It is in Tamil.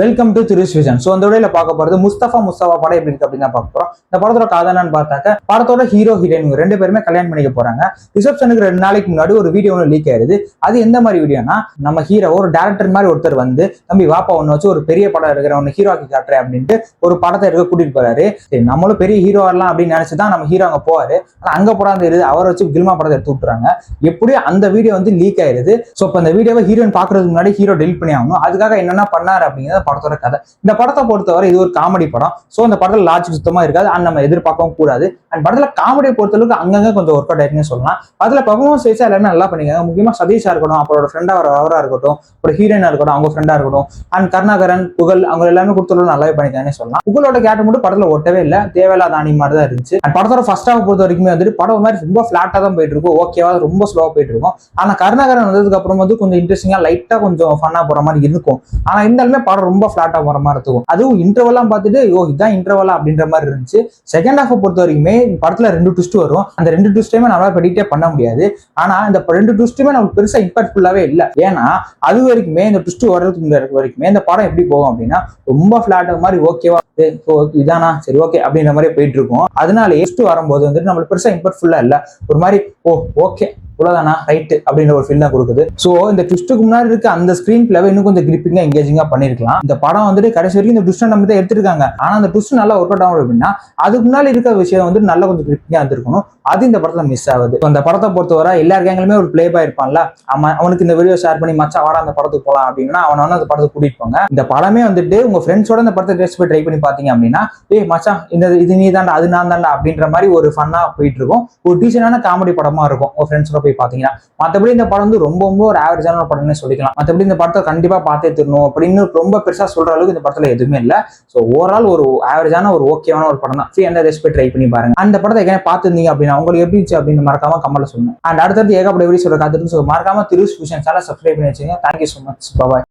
Welcome to Thirush Vision. So அந்த வீடியோல பார்க்க போறது முஸ்தபா படம் எப்படி இருக்கு அப்படின்னு தான் பார்க்க போறோம். இந்த படத்தோட கதை என்னன்னு பார்த்தாக்க படத்தோட ஹீரோ ஹீரோயின் ரெண்டு பேருமே கல்யாணம் பண்ணிக்க போறாங்க. ரிசப்ஷனுக்கு 2 நாளைக்கு முன்னாடி ஒரு வீடியோ ஒன்று லீக் ஆயிருது. அது எந்த மாதிரி வீடியோனா, நம்ம ஹீரோ ஒரு டேரக்டர் மாதிரி ஒருத்தர் வந்து தம்பி வாப்பா ஒன்று வச்சு ஒரு பெரிய படம் இருக்கிற ஒன்று ஹீரோ ஆக்கி காட்டுறேன் அப்படின்ட்டு ஒரு படத்தை எடுக்க கூட்டிட்டு போறாரு. சரி நம்மளும் பெரிய ஹீரோ வரலாம் அப்படின்னு நினைச்சுதான் நம்ம ஹீரோ அங்க போவாரு. ஆனா அங்க போறாங்க இருது அவரை வச்சு கில்மா படத்தை எடுத்து விட்டுறாங்க. எப்படி அந்த வீடியோ வந்து லீக் ஆயிருது. ஸோ இப்போ அந்த வீடியோவை ஹீரோயின் பாக்குறதுக்கு முன்னாடி ஹீரோ டெலிட் பண்ணி ஆகணும். அதுக்காக என்னென்ன பண்ணாரு அப்படிங்கிறது படத்தோட கதை. இந்த படத்தை பொறுத்தவரை இது ஒரு காமெடி படம். சோ இந்த படத்துல லாஜிக் சுத்தமா இருக்காது அண்ட் நம்ம எதிர்பார்க்கவும் கூடாது. அண்ட் படத்துல காமெடியை பொறுத்தளவுக்கு அங்கங்க கொஞ்சம் ஒர்க் அவுட் ஆயிருக்குன்னு சொல்லலாம். அதுல பெர்ஃபார்மன்ஸ் வைஸா எல்லாமே நல்லா பண்ணிருக்காங்க. முக்கியமா சதீஷா இருக்கட்டும், அவரோட ஃப்ரெண்டா அவரா இருக்கட்டும், ஒரு ஹீரோயினா இருக்கட்டும், அவங்க ஃப்ரெண்டா இருக்கட்டும், அண்ட் கருணாகரன், புகழ் அவங்க எல்லாமே கொடுத்தளவு நல்லாவே பண்ணிருக்காங்கன்னு சொல்லலாம். புகழோட கேரக்டர் மட்டும் படத்துல ஒட்டவே இல்லை, தேவையில்லாத அணி மாதிரி தான் இருந்துச்சு. அண்ட் படத்தோட ஃபர்ஸ்ட் ஹாஃப் பொறுத்த வரைக்குமே வந்துட்டு படம் மாதிரி ரொம்ப ஃபிளாட்டா தான் போயிட்டு இருக்கும், ஓகேவா ரொம்ப ஸ்லோவா போயிட்டு இருக்கும். ஆனா கருணாகரன் வந்ததுக்கு அப்புறம் வந்து கொஞ்சம் இன்ட்ரெஸ்டிங்கா லைட்டா கொஞ்சம் ஃபன்னா போற மாதிரி இருக்கும். ஆனா இருந்தாலுமே படம் ரொம்ப ஃபிளாட்டா போற மாதிரி இருக்கும். அதுவும் இன்டர்வெல்லாம் பார்த்துட்டு இதான் இன்டர்வலா அப்படின்ற மாதிரி இருந்துச்சு. செகண்ட் ஹாஃப் பொறுத்த வரைக்குமே படத்துல 2 ட்விஸ்ட் வரும். அந்த 2 ட்விஸ்டையுமே நம்மளால ப்ரெடிக்டே பண்ண முடியாது. ஆனா இந்த 2 ட்விஸ்ட்டுமே நமக்கு பெருசா இம்பாக்ட்ஃபுல்லாவே இல்லை. ஏன்னா அது வரைக்குமே இந்த ட்விஸ்ட் வர்றதுக்கு வரைக்குமே இந்த படம் எப்படி போகும் அப்படின்னா ரொம்ப ஃபிளாட் மாதிரி ஓகேவா இதானா சரி ஓகே அப்படின்ற மாதிரி போயிட்டு இருக்கும். அதனால ட்விஸ்ட் வரும்போது வந்துட்டு நம்மளுக்கு பெருசா இம்பாக்ட்ஃபுல்லா இல்லை, ஒரு மாதிரி ஓகே இவ்வளவுதானா ரைட் அப்படின்ற ஒரு ஃபீல் தான் கொடுக்குது. சோ இந்த ட்விஸ்ட்டுக்கு முன்னாடி இருக்க அந்த ஸ்கிரீன் பிளேவை இன்னும் கொஞ்சம் கிரிப்பிங்கா எங்கேஜிங்கா பண்ணிருக்கலாம். இந்த படம் வந்துட்டு கடைசி வரைக்கும் இந்த ட்விஸ்ட் நம்ம தான் எடுத்திருக்காங்க. ஆனா அந்த ட்விஸ்ட் நல்லா ஒர்க் அவுட் ஆகும் அப்படின்னா அதுக்கு முன்னாடி இருக்க விஷயம் வந்து நல்லா கொஞ்சம் கிரிப்பிங்கா இருந்திருக்கணும். அது இந்த படத்துல மிஸ் ஆகுது. அந்த படத்தை பொறுத்தவரை எல்லா கேங்களுமே ஒரு பிளே பாய் இருப்பான்ல, அவனுக்கு இந்த வீடியோ ஷேர் பண்ணி மச்சா வாடா அந்த படத்துக்கு போலாம் அப்படின்னா அவனை அந்த படத்துக்கு கூட்டிட்டு போங்க. இந்த படமே வந்துட்டு உங்க ஃப்ரெண்ட்ஸோட இந்த படத்தை டெஸ்ட் போய் ட்ரை பண்ணி பாத்தீங்க அப்படின்னா மச்சா இது நீ தாண்டா அது நான் தாண்டா அப்படின்ற மாதிரி ஒரு ஃபன்னா போயிட்டு இருக்கும். ஒரு டீசென்டான காமெடி படமா இருக்கும் உங்க ஃப்ரெண்ட்ஸோட போய் பாத்தீங்கன்னா. மற்றபடி இந்த படம் வந்து ரொம்ப ஒரு ஆவரேஜான ஒரு படம்னு சொல்லிக்கலாம். மற்றபடி இந்த படத்தை கண்டிப்பா பார்த்தே தரணும் அப்படின்னு ரொம்ப பெருசா சொல்ற அளவுக்கு இந்த படத்துல எதுவுமே இல்லை. ஸோ ஓவரால் ஒரு ஆவரேஜான ஒரு ஓகேவான ஒரு படம் தான். ஃப்ரீ அந்த ரெஸ்ட் போய் ட்ரை பண்ணி பாருங்க. அந்த படத்தை எங்கே பார்த்துருந்தீங்க அப்படின்னா உங்களுக்கு எப்படி இருந்துச்சு அப்படின்னு மறக்காம கமெண்ட்ல சொல்லுங்க. அண்ட் அடுத்தது ஏகப்பட்ட வீடியோஸ் காத்துட்டு மறக்காம திருஷ் விஷன் சேனலை சப்ஸ்கிரைப் பண்ணி வச்சுங்க. Thank you so much. பாய்.